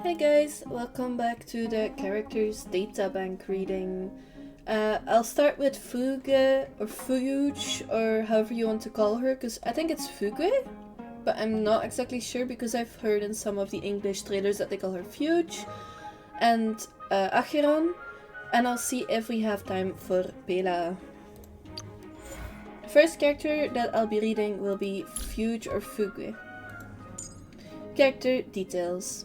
Hey guys, welcome back to the characters Databank reading. I'll start with Fugue or Fuge or however you want to call her, because I think it's Fugue, but I'm not exactly sure because I've heard in some of the English trailers that they call her Fuge, and Acheron, and I'll see if we have time for Pela. The first character that I'll be reading will be Fuge or Fugue. Character details.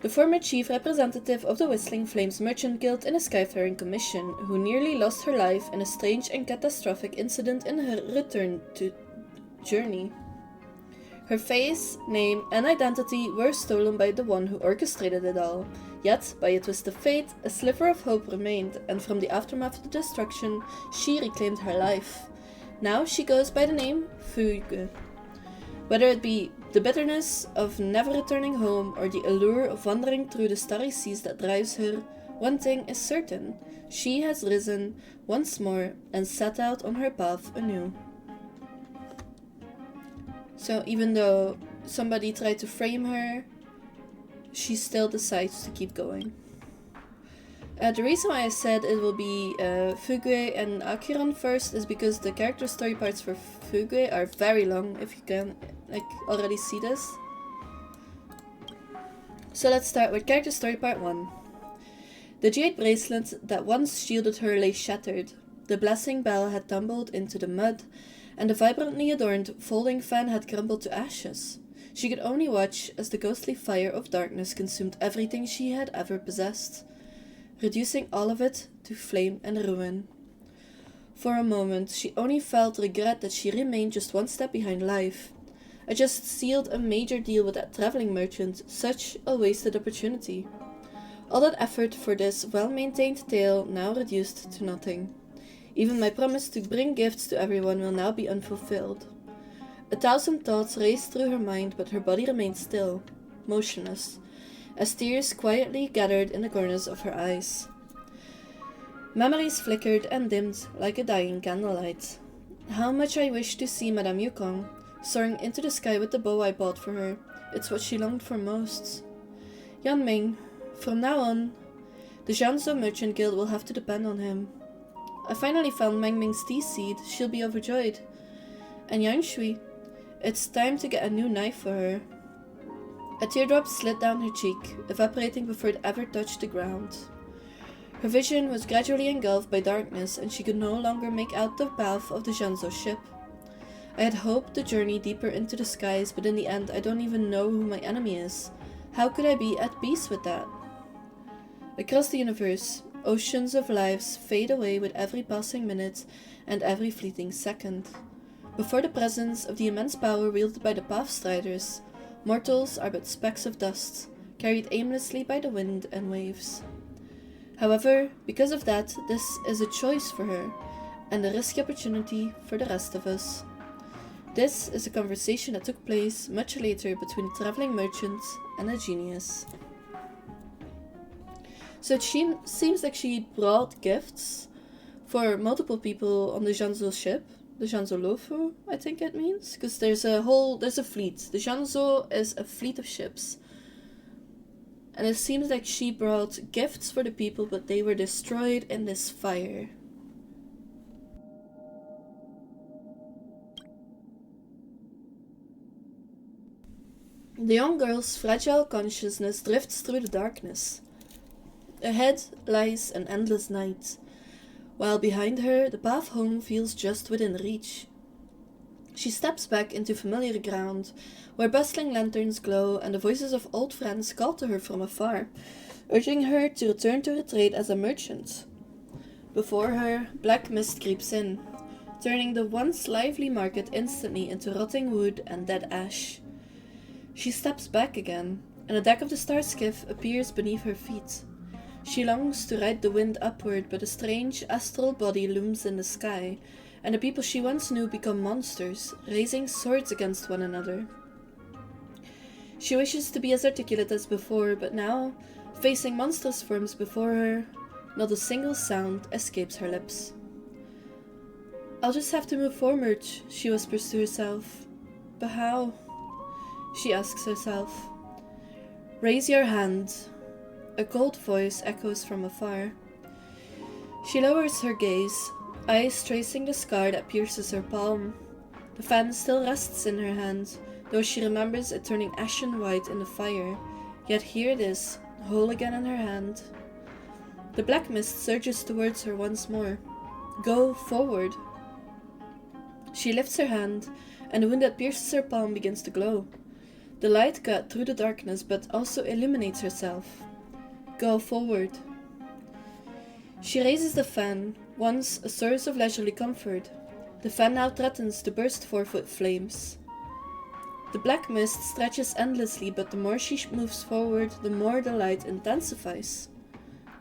The former chief representative of the Whistling Flames Merchant Guild in a Skyfaring commission, who nearly lost her life in a strange and catastrophic incident in her return to journey. Her face, name, and identity were stolen by the one who orchestrated it all. Yet, by a twist of fate, a sliver of hope remained, and from the aftermath of the destruction, she reclaimed her life. Now she goes by the name Fugue. Whether it be the bitterness of never returning home or the allure of wandering through the starry seas that drives her, one thing is certain: she has risen once more and set out on her path anew. So even though somebody tried to frame her, she still decides to keep going. The reason why I said it will be Fugue and Acheron first is because the character story parts for Fugue are very long, if you can already see this. So let's start with character story part 1. The jade bracelet that once shielded her lay shattered. The blessing bell had tumbled into the mud, and the vibrantly adorned folding fan had crumbled to ashes. She could only watch as the ghostly fire of darkness consumed everything she had ever possessed, reducing all of it to flame and ruin. For a moment, she only felt regret that she remained just one step behind life. I just sealed a major deal with that traveling merchant, such a wasted opportunity. All that effort for this well-maintained tale now reduced to nothing. Even my promise to bring gifts to everyone will now be unfulfilled. 1,000 thoughts raced through her mind, but her body remained still, motionless, as tears quietly gathered in the corners of her eyes. Memories flickered and dimmed like a dying candlelight. How much I wished to see Madame Yukong, soaring into the sky with the bow I bought for her. It's what she longed for most. Yanming, from now on, the Jiangsu Merchant Guild will have to depend on him. I finally found Mengming's tea seed. She'll be overjoyed. And Yanshui, it's time to get a new knife for her. A teardrop slid down her cheek, evaporating before it ever touched the ground. Her vision was gradually engulfed by darkness, and she could no longer make out the path of the Jiangsu ship. I had hoped to journey deeper into the skies, but in the end I don't even know who my enemy is. How could I be at peace with that? Across the universe, oceans of lives fade away with every passing minute and every fleeting second. Before the presence of the immense power wielded by the Pathstriders, mortals are but specks of dust, carried aimlessly by the wind and waves. However, because of that, this is a choice for her, and a risky opportunity for the rest of us. This is a conversation that took place much later between a traveling merchant and a genius. So it seems like she brought gifts for multiple people on the Jiangsu ship. The Jiangsu Lofu, I think it means. Because there's a fleet. The Jiangsu is a fleet of ships. And it seems like she brought gifts for the people, but they were destroyed in this fire. The young girl's fragile consciousness drifts through the darkness. Ahead lies an endless night, while behind her the path home feels just within reach. She steps back into familiar ground, where bustling lanterns glow and the voices of old friends call to her from afar, urging her to return to her trade as a merchant. Before her, black mist creeps in, turning the once lively market instantly into rotting wood and dead ash. She steps back again, and the deck of the star skiff appears beneath her feet. She longs to ride the wind upward, but a strange astral body looms in the sky, and the people she once knew become monsters, raising swords against one another. She wishes to be as articulate as before, but now, facing monstrous forms before her, not a single sound escapes her lips. I'll just have to move forward, she whispers to herself. But how? She asks herself. Raise your hand. A cold voice echoes from afar. She lowers her gaze, eyes tracing the scar that pierces her palm. The fan still rests in her hand, though she remembers it turning ashen white in the fire. Yet here it is, whole again in her hand. The black mist surges towards her once more. Go forward. She lifts her hand, and the wound that pierces her palm begins to glow. The light cut through the darkness, but also illuminates herself. Go forward. She raises the fan, once a source of leisurely comfort. The fan now threatens to burst forth with flames. The black mist stretches endlessly, but the more she moves forward, the more the light intensifies.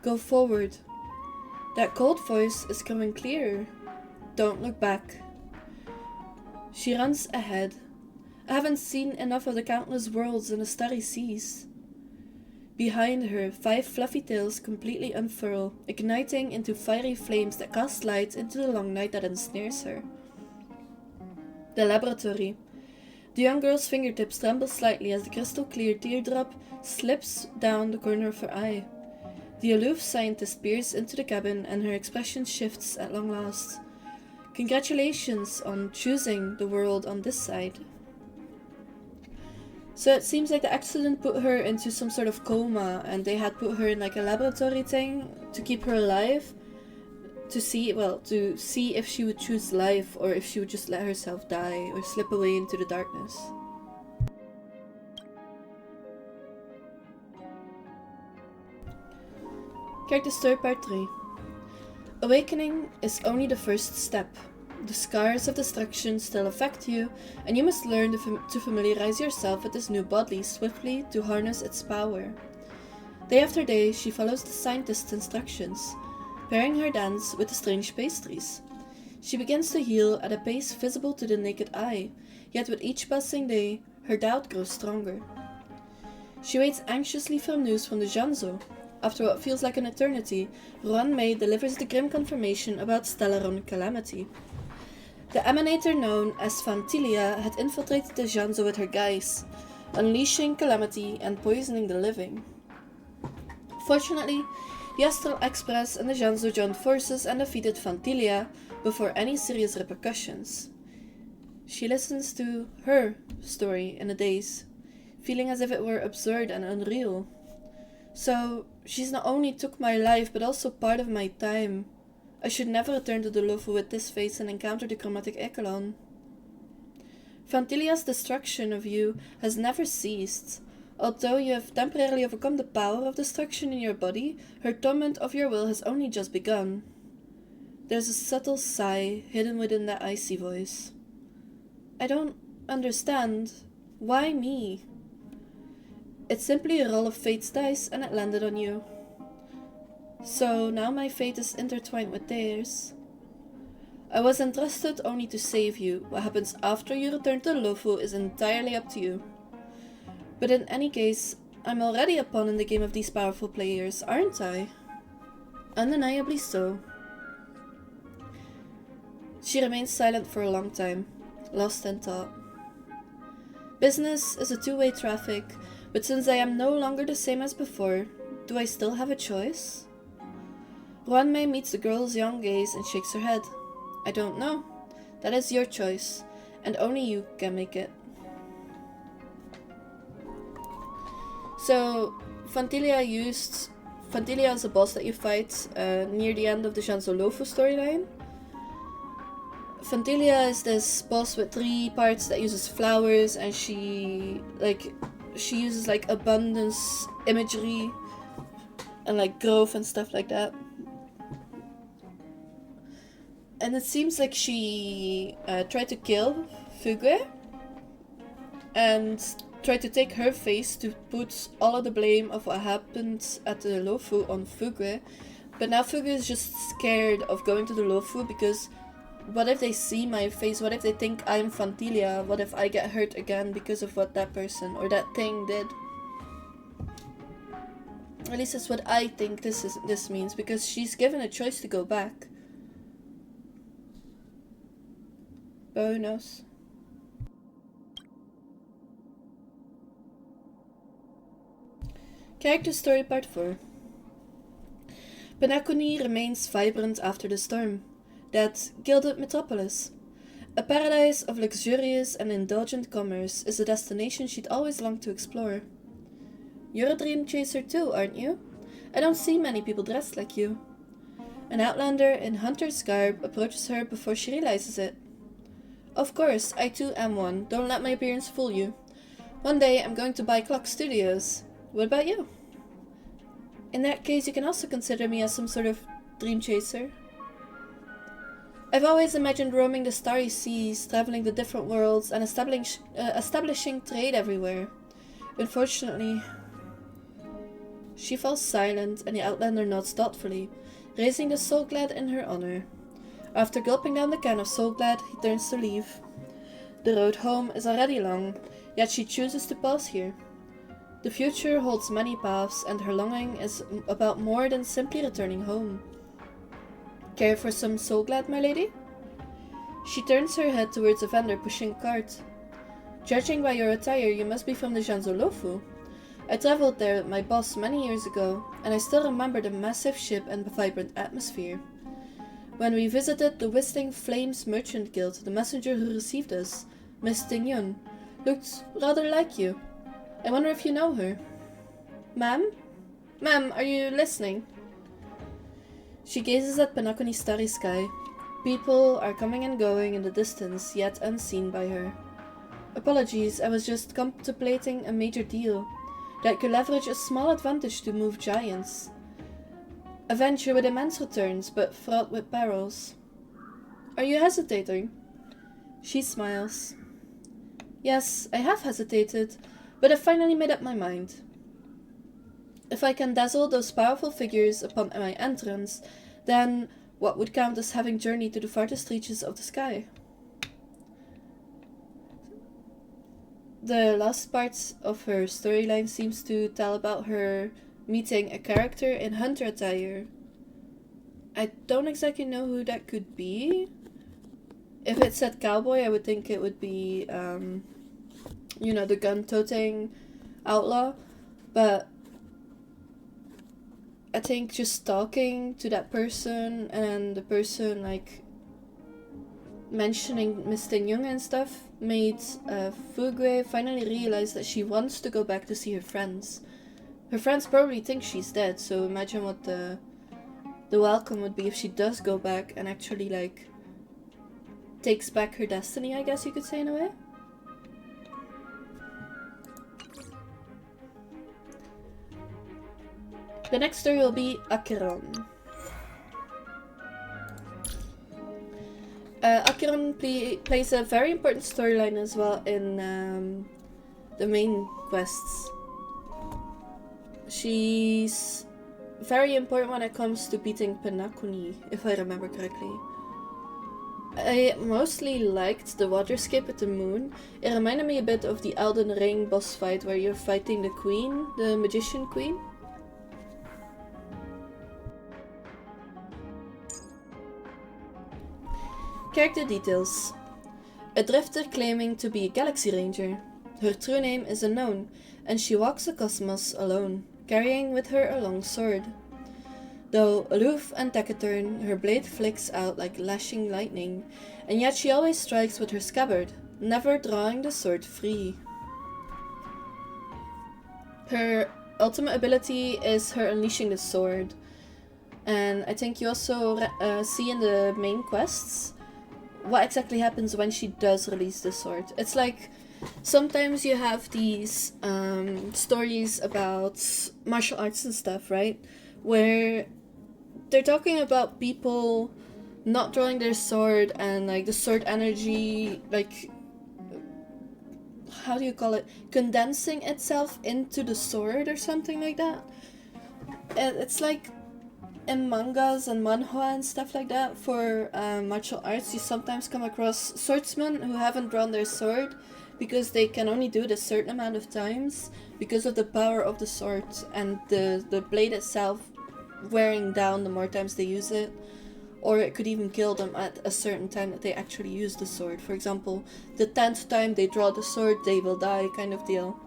Go forward. That cold voice is coming clearer. Don't look back. She runs ahead. I haven't seen enough of the countless worlds and the starry seas. Behind her, 5 fluffy tails completely unfurl, igniting into fiery flames that cast light into the long night that ensnares her. The laboratory. The young girl's fingertips tremble slightly as the crystal-clear teardrop slips down the corner of her eye. The aloof scientist peers into the cabin and her expression shifts at long last. Congratulations on choosing the world on this side. So it seems like the accident put her into some sort of coma, and they had put her in like a laboratory thing to keep her alive, to see if she would choose life or if she would just let herself die or slip away into the darkness. Character story part 3. Awakening is only the first step. The scars of destruction still affect you, and you must learn to familiarize yourself with this new body swiftly to harness its power. Day after day, she follows the scientist's instructions, pairing her dance with the strange pastries. She begins to heal at a pace visible to the naked eye, yet with each passing day, her doubt grows stronger. She waits anxiously for news from the Janzo. After what feels like an eternity, Ruan-Mei delivers the grim confirmation about Stellaron calamity. The emanator known as Fantilia had infiltrated the Janzo with her guise, unleashing calamity and poisoning the living. Fortunately, the Astral Express and the Janzo joined forces and defeated Fantilia before any serious repercussions. She listens to her story in a daze, feeling as if it were absurd and unreal. So, she's not only took my life but also part of my time. I should never return to the Lofu with this face and encounter the chromatic echelon. Fantilia's destruction of you has never ceased. Although you have temporarily overcome the power of destruction in your body, her torment of your will has only just begun. There's a subtle sigh hidden within that icy voice. I don't understand. Why me? It's simply a roll of fate's dice and it landed on you. So now my fate is intertwined with theirs. I was entrusted only to save you. What happens after you return to the Lofu is entirely up to you. But in any case, I'm already a pawn in the game of these powerful players, aren't I? Undeniably so. She remains silent for a long time, lost in thought. Business is a two-way traffic, but since I am no longer the same as before, do I still have a choice? Ruan-Mei meets the girl's young gaze and shakes her head. I don't know. That is your choice, and only you can make it. So, Fantilia is a boss that you fight near the end of the Janzo Lofu storyline. Fantilia is this boss with 3 parts that uses flowers, and she uses like abundance imagery and like growth and stuff like that. And it seems like she tried to kill Fugue and tried to take her face to put all of the blame of what happened at the Lofu on Fugue. But now Fugue is just scared of going to the Lofu because what if they see my face? What if they think I'm Fantilia? What if I get hurt again because of what that person or that thing did? At least that's what I think this means, because she's given a choice to go back. But who knows? Character Story Part 4. Penacony remains vibrant after the storm. That gilded metropolis. A paradise of luxurious and indulgent commerce is a destination she'd always longed to explore. You're a dream chaser too, aren't you? I don't see many people dressed like you. An outlander in hunter's garb approaches her before she realizes it. Of course, I too am one. Don't let my appearance fool you. One day I'm going to buy Clock Studios. What about you? In that case, you can also consider me as some sort of dream chaser. I've always imagined roaming the starry seas, traveling to different worlds, and establishing trade everywhere. Unfortunately, she falls silent, and the outlander nods thoughtfully, raising the Soul Glad in her honor. After gulping down the can of Soul Glad, he turns to leave. The road home is already long, yet she chooses to pause here. The future holds many paths, and her longing is about more than simply returning home. Care for some Soul Glad, my lady? She turns her head towards a vendor pushing a cart. Judging by your attire, you must be from the Janzolofu. I traveled there with my boss many years ago, and I still remember the massive ship and the vibrant atmosphere. When we visited the Whistling Flames Merchant Guild, the messenger who received us, Miss Tingyun, looked rather like you. I wonder if you know her. Ma'am? Ma'am, are you listening? She gazes at Penacony's starry sky. People are coming and going in the distance, yet unseen by her. Apologies, I was just contemplating a major deal that could leverage a small advantage to move giants. A venture with immense returns, but fraught with perils. Are you hesitating? She smiles. Yes, I have hesitated, but I finally made up my mind. If I can dazzle those powerful figures upon my entrance, then what would count as having journeyed to the farthest reaches of the sky? The last part of her storyline seems to tell about her meeting a character in hunter attire. I don't exactly know who that could be. If it said cowboy, I would think it would be, the gun-toting outlaw. But I think just talking to that person and the person, mentioning Miss Young and stuff made Fugue finally realize that she wants to go back to see her friends. Her friends probably think she's dead, so imagine what the welcome would be if she does go back and actually, takes back her destiny, I guess you could say in a way. The next story will be Acheron. Acheron plays a very important storyline as well in the main quests. She's very important when it comes to beating Penacony, if I remember correctly. I mostly liked the waterscape at the moon. It reminded me a bit of the Elden Ring boss fight where you're fighting the queen, the magician queen. Character details. A drifter claiming to be a galaxy ranger. Her true name is unknown, and she walks the cosmos alone, carrying with her a long sword. Though aloof and taciturn, her blade flicks out like lashing lightning, and yet she always strikes with her scabbard, never drawing the sword free. Her ultimate ability is her unleashing the sword, and I think you also see in the main quests what exactly happens when she does release the sword. It's like sometimes you have these stories about martial arts and stuff, right? Where they're talking about people not drawing their sword and the sword energy, how do you call it? Condensing itself into the sword or something like that. And it's like in mangas and manhwa and stuff like that for martial arts, you sometimes come across swordsmen who haven't drawn their sword because they can only do it a certain amount of times because of the power of the sword and the blade itself wearing down the more times they use it, or it could even kill them at a certain time that they actually use the sword. For example, the 10th time they draw the sword, they will die, kind of deal.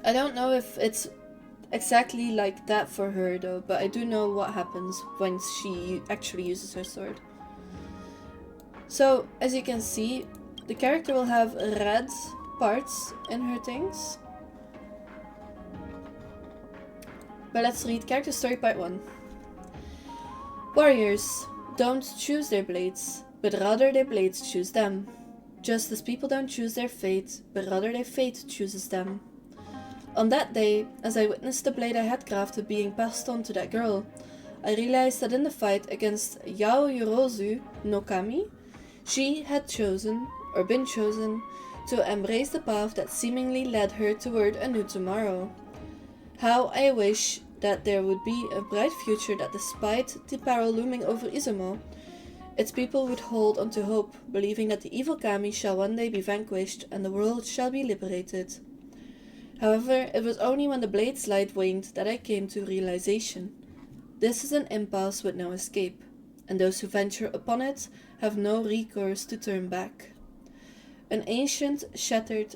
I don't know if it's exactly like that for her though, but I do know what happens when she actually uses her sword. So, as you can see, the character will have red parts in her things. But let's read character story part 1. Warriors don't choose their blades, but rather their blades choose them. Just as people don't choose their fate, but rather their fate chooses them. On that day, as I witnessed the blade I had crafted being passed on to that girl, I realized that in the fight against Yao Yorozu no Kami, she had chosen, or been chosen, to embrace the path that seemingly led her toward a new tomorrow. How I wish that there would be a bright future that despite the peril looming over Izumo, its people would hold on to hope, believing that the evil Kami shall one day be vanquished and the world shall be liberated. However, it was only when the blade's light waned that I came to realization. This is an impasse with no escape, and those who venture upon it have no recourse to turn back. An ancient, scattered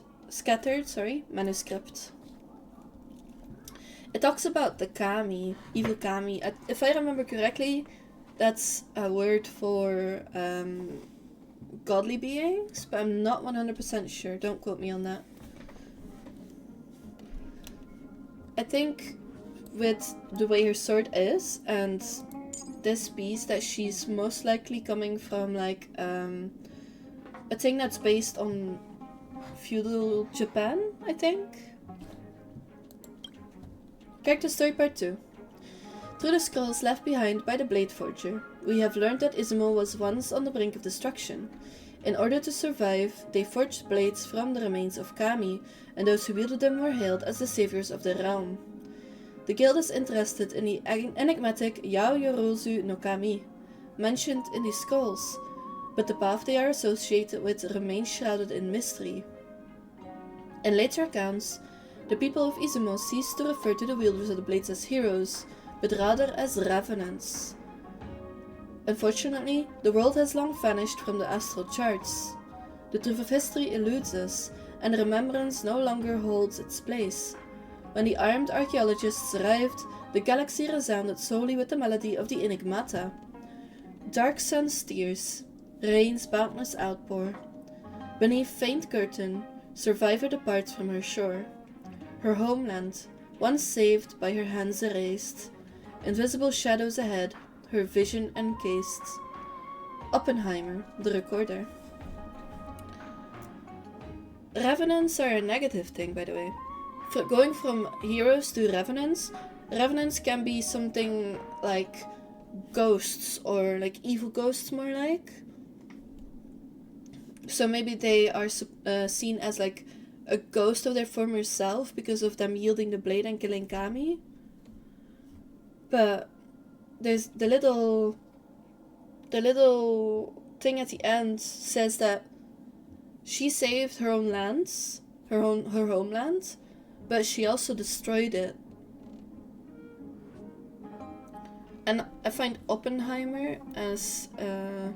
manuscript. It talks about the Kami, evil Kami. If I remember correctly, that's a word for godly beings, but I'm not 100% sure. Don't quote me on that. I think with the way her sword is and this beast that she's most likely coming from like a thing that's based on feudal Japan, I think. Character story part 2. Through the scrolls left behind by the Blade Forger, we have learned that Izumo was once on the brink of destruction. In order to survive, they forged blades from the remains of Kami, and those who wielded them were hailed as the saviors of the realm. The guild is interested in the enigmatic Yao Yorozu no Kami, mentioned in these scrolls, but the path they are associated with remains shrouded in mystery. In later accounts, the people of Izumo ceased to refer to the wielders of the blades as heroes, but rather as revenants. Unfortunately, the world has long vanished from the astral charts. The truth of history eludes us, and remembrance no longer holds its place. When the armed archaeologists arrived, the galaxy resounded solely with the melody of the Enigmata. Dark sun steers, rain's boundless outpour. Beneath faint curtain, survivor departs from her shore. Her homeland, once saved by her hands erased. Invisible shadows ahead, her vision encased. Oppenheimer, the recorder. Revenants are a negative thing, by the way. Going from heroes to revenants, revenants can be something like ghosts or like evil ghosts more like. So maybe they are seen as like a ghost of their former self because of them yielding the blade and killing Kami. But there's the little thing at the end says that she saved her own lands, her homeland, but she also destroyed it. And I find Oppenheimer as a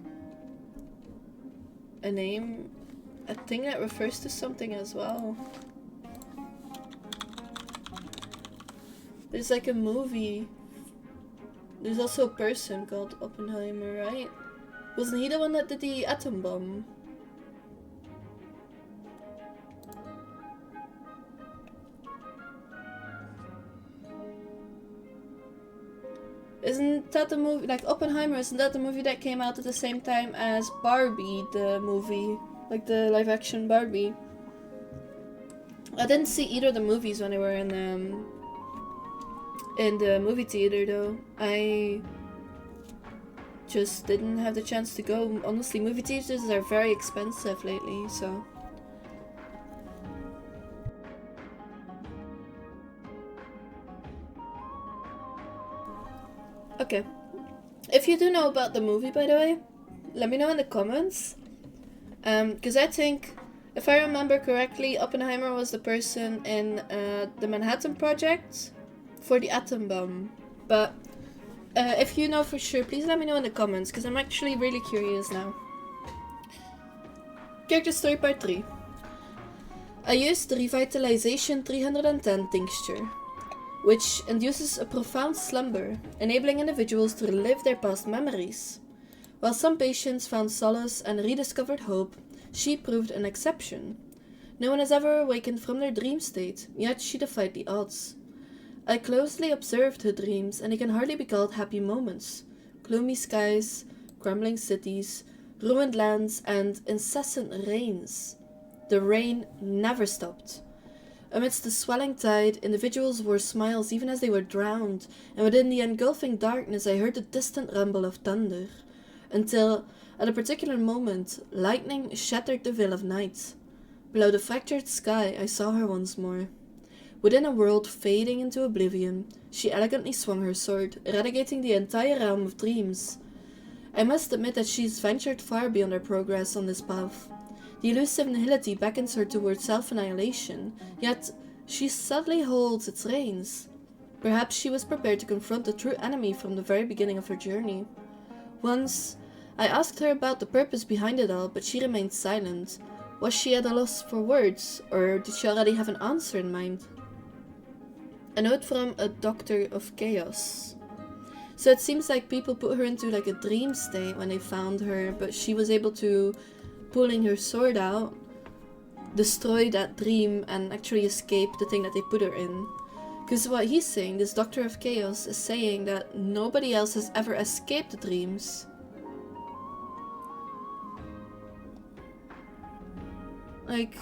name, a thing that refers to something as well. There's like a movie. There's also a person called Oppenheimer, right? Wasn't he the one that did the atom bomb? Isn't that the movie, like Oppenheimer, isn't that the movie that came out at the same time as Barbie, the movie? Like the live action Barbie. I didn't see either of the movies when they were in the movie theater though. I just didn't have the chance to go. Honestly, movie theaters are very expensive lately, so. Okay. If you do know about the movie, by the way, let me know in the comments. Because I think, if I remember correctly, Oppenheimer was the person in the Manhattan Project for the atom bomb. But if you know for sure, please let me know in the comments, because I'm actually really curious now. Character story part 3. I used the Revitalization 310 tincture, which induces a profound slumber, enabling individuals to relive their past memories. While some patients found solace and rediscovered hope, she proved an exception. No one has ever awakened from their dream state, yet she defied the odds. I closely observed her dreams, and they can hardly be called happy moments. Gloomy skies, crumbling cities, ruined lands, and incessant rains. The rain never stopped. Amidst the swelling tide, individuals wore smiles even as they were drowned, and within the engulfing darkness I heard the distant rumble of thunder, until, at a particular moment, lightning shattered the veil of night. Below the fractured sky, I saw her once more. Within a world fading into oblivion, she elegantly swung her sword, eradicating the entire realm of dreams. I must admit that she's ventured far beyond her progress on this path. The elusive Nihility beckons her towards self-annihilation, yet she subtly holds its reins. Perhaps she was prepared to confront the true enemy from the very beginning of her journey. Once, I asked her about the purpose behind it all, but she remained silent. Was she at a loss for words, or did she already have an answer in mind? A note from a Doctor of Chaos. So it seems like people put her into like a dream state when they found her, but she was able to, pulling her sword out, destroy that dream and actually escape the thing that they put her in. Because what he's saying, this Doctor of Chaos, is saying that nobody else has ever escaped the dreams. Like,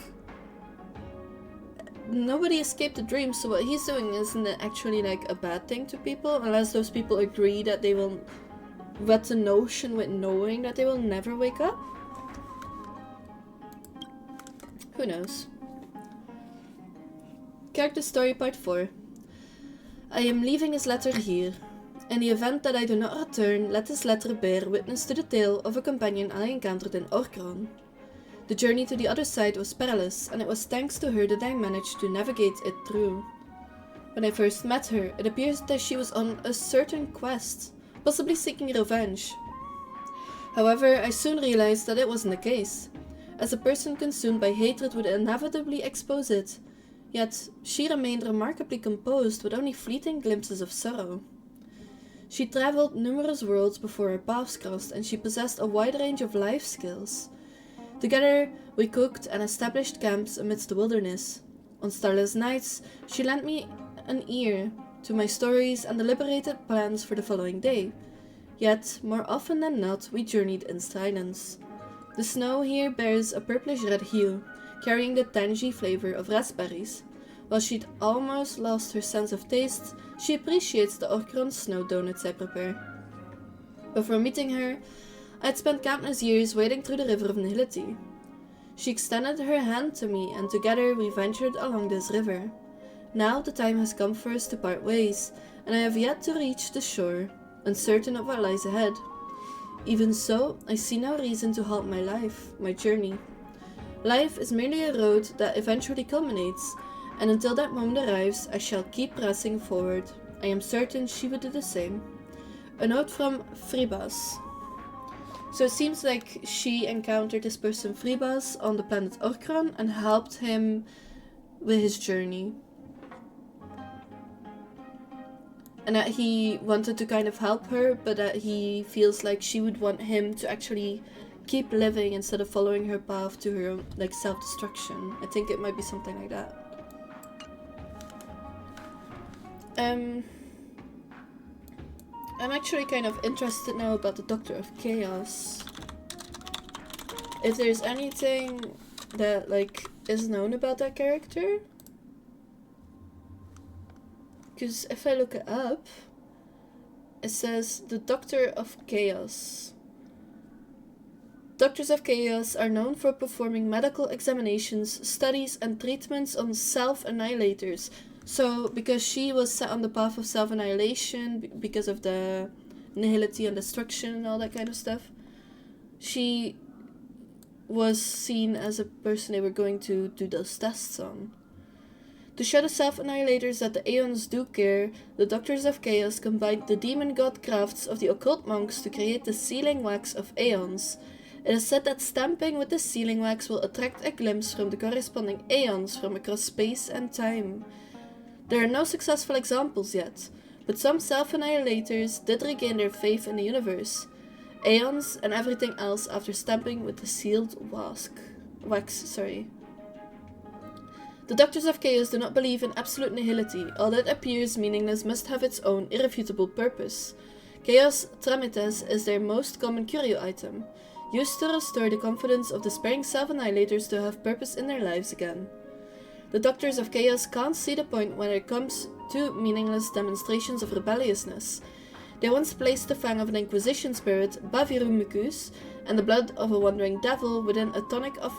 nobody escaped the dream, so what he's doing isn't actually like a bad thing to people, unless those people agree that they will wet the notion with knowing that they will never wake up. Who knows? Character Story Part 4. I am leaving his letter here. In the event that I do not return, let this letter bear witness to the tale of a companion I encountered in Acheron. The journey to the other side was perilous, and it was thanks to her that I managed to navigate it through. When I first met her, it appears that she was on a certain quest, possibly seeking revenge. However, I soon realized that it wasn't the case, as a person consumed by hatred would inevitably expose it, yet she remained remarkably composed with only fleeting glimpses of sorrow. She traveled numerous worlds before our paths crossed, and she possessed a wide range of life skills. Together, we cooked and established camps amidst the wilderness. On starless nights, she lent me an ear to my stories and deliberated plans for the following day. Yet, more often than not, we journeyed in silence. The snow here bears a purplish-red hue, carrying the tangy flavor of raspberries. While she'd almost lost her sense of taste, she appreciates the Acheron snow donuts I prepare. Before meeting her, I'd spent countless years wading through the river of Nihility. She extended her hand to me, and together we ventured along this river. Now the time has come for us to part ways, and I have yet to reach the shore, uncertain of what lies ahead. Even so, I see no reason to halt my life, my journey. Life is merely a road that eventually culminates, and until that moment arrives, I shall keep pressing forward. I am certain she would do the same. A note from Fribas. So it seems like she encountered this person Fribas on the planet Acheron and helped him with his journey. And that he wanted to kind of help her, but that he feels like she would want him to actually keep living instead of following her path to her own, like, self-destruction. I think it might be something like that. I'm actually kind of interested now about the Doctor of Chaos. If there's anything that, like, is known about that character. Because if I look it up, it says the Doctor of Chaos. Doctors of Chaos are known for performing medical examinations, studies, and treatments on self-annihilators. So, because she was set on the path of self-annihilation, because of the nihility and destruction and all that kind of stuff, she was seen as a person they were going to do those tests on. To show the self-annihilators that the Aeons do care, the Doctors of Chaos combined the demon god crafts of the occult monks to create the sealing wax of Aeons, It is said that stamping with the sealing wax will attract a glimpse from the corresponding aeons from across space and time. There are no successful examples yet, but some self-annihilators did regain their faith in the universe, aeons and everything else after stamping with the sealed wax. The Doctors of Chaos do not believe in absolute nihility. All that appears meaningless must have its own irrefutable purpose. Chaos Tramites is their most common curio item, used to restore the confidence of despairing self-annihilators to have purpose in their lives again. The Doctors of Chaos can't see the point when it comes to meaningless demonstrations of rebelliousness. They once placed the fang of an Inquisition spirit, Bavirumicus, and the blood of a wandering devil within a tonic of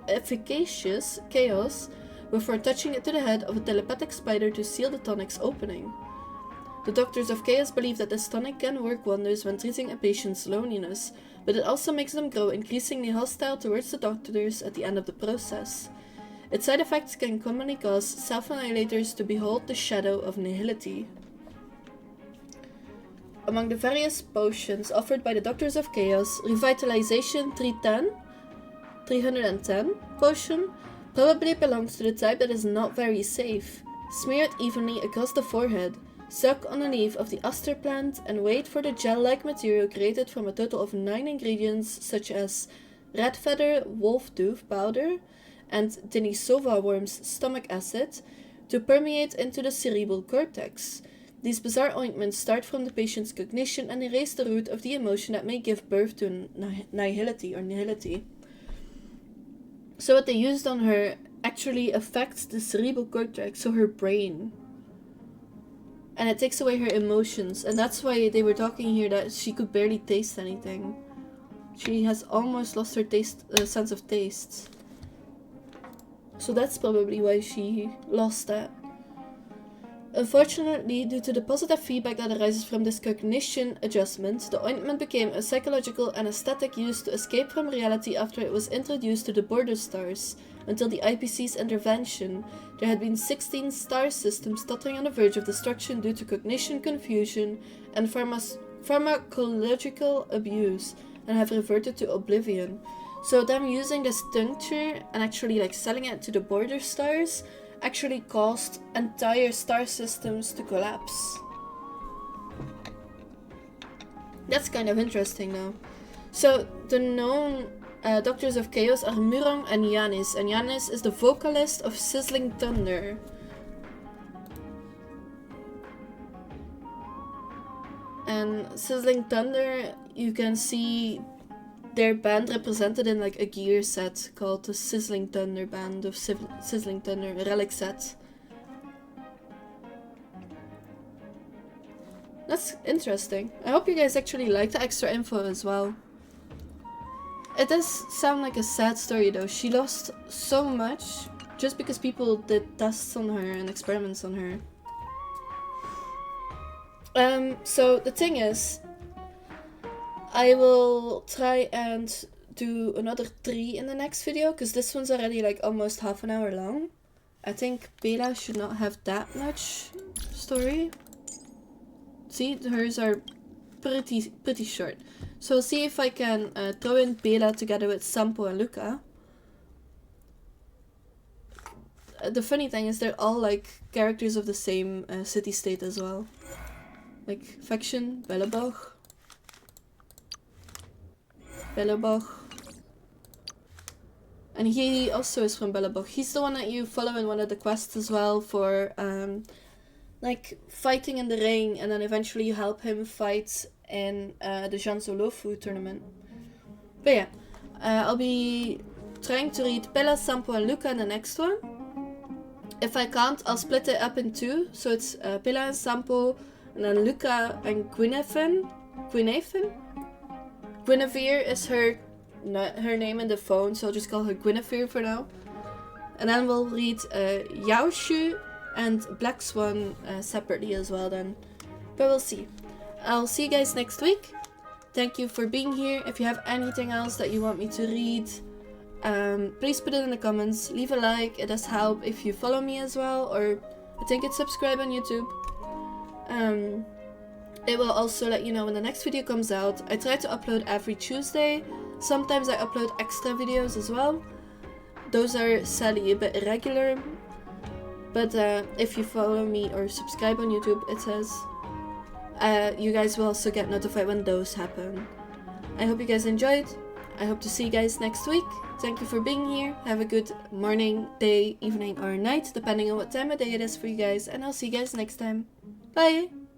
efficacious chaos, before touching it to the head of a telepathic spider to seal the tonic's opening. The Doctors of Chaos believe that this tonic can work wonders when treating a patient's loneliness, but it also makes them grow increasingly hostile towards the doctors at the end of the process. Its side effects can commonly cause self-annihilators to behold the shadow of nihility. Among the various potions offered by the Doctors of Chaos, Revitalization 310 potion probably belongs to the type that is not very safe. Smear it evenly across the forehead, suck on the leaf of the aster plant, and wait for the gel-like material created from a total of 9 ingredients such as rat feather, wolf tooth powder, and Denisova worm's stomach acid to permeate into the cerebral cortex. These bizarre ointments start from the patient's cognition and erase the root of the emotion that may give birth to nihility. So what they used on her actually affects the cerebral cortex, so her brain. And it takes away her emotions, and that's why they were talking here that she could barely taste anything. She has almost lost her sense of taste. So that's probably why she lost that. Unfortunately, due to the positive feedback that arises from this cognition adjustment, the ointment became a psychological anesthetic used to escape from reality after it was introduced to the border stars. Until the IPC's intervention, there had been 16 star systems tottering on the verge of destruction due to cognition confusion and pharmacological abuse, and have reverted to oblivion. So them using this tincture and actually selling it to the border stars actually caused entire star systems to collapse. That's kind of interesting now. So the known Doctors of Chaos are Murong and Yanis is the vocalist of Sizzling Thunder. And Sizzling Thunder, you can see their band represented in a gear set called the Sizzling Thunder Band of Sizzling Thunder, a relic set. That's interesting. I hope you guys actually like the extra info as well. It does sound like a sad story though. She lost so much just because people did tests on her and experiments on her. So the thing is, I will try and do another 3 in the next video, because this one's already almost half an hour long. I think Pela should not have that much story. See, hers are pretty short. So I'll see if I can throw in Pela together with Sampo and Luka. The funny thing is they're all characters of the same city-state as well. Faction, Belobog. And he also is from Belobog. He's the one that you follow in one of the quests as well for fighting in the ring, and then eventually you help him fight in the Janzolofu tournament. But yeah, I'll be trying to read Pela, Sampo and Luka in the next one. If I can't, I'll split it up in 2. So it's Pela and Sampo, and then Luka and Guinevere is her name in the phone, so I'll just call her Guinevere for now. And then we'll read Yaoshu and Black Swan separately as well then. But we'll see. I'll see you guys next week. Thank you for being here. If you have anything else that you want me to read, please put it in the comments. Leave a like, it does help if you follow me as well, or I think it's subscribe on YouTube. It will also let you know when the next video comes out. I try to upload every Tuesday. Sometimes I upload extra videos as well. Those are sadly a bit irregular, but if you follow me or subscribe on YouTube, it says you guys will also get notified when those happen. I hope you guys enjoyed. I hope to see you guys next week. Thank you for being here. Have a good morning, day, evening, or night, depending on what time of day it is for you guys, and I'll see you guys next time. Bye!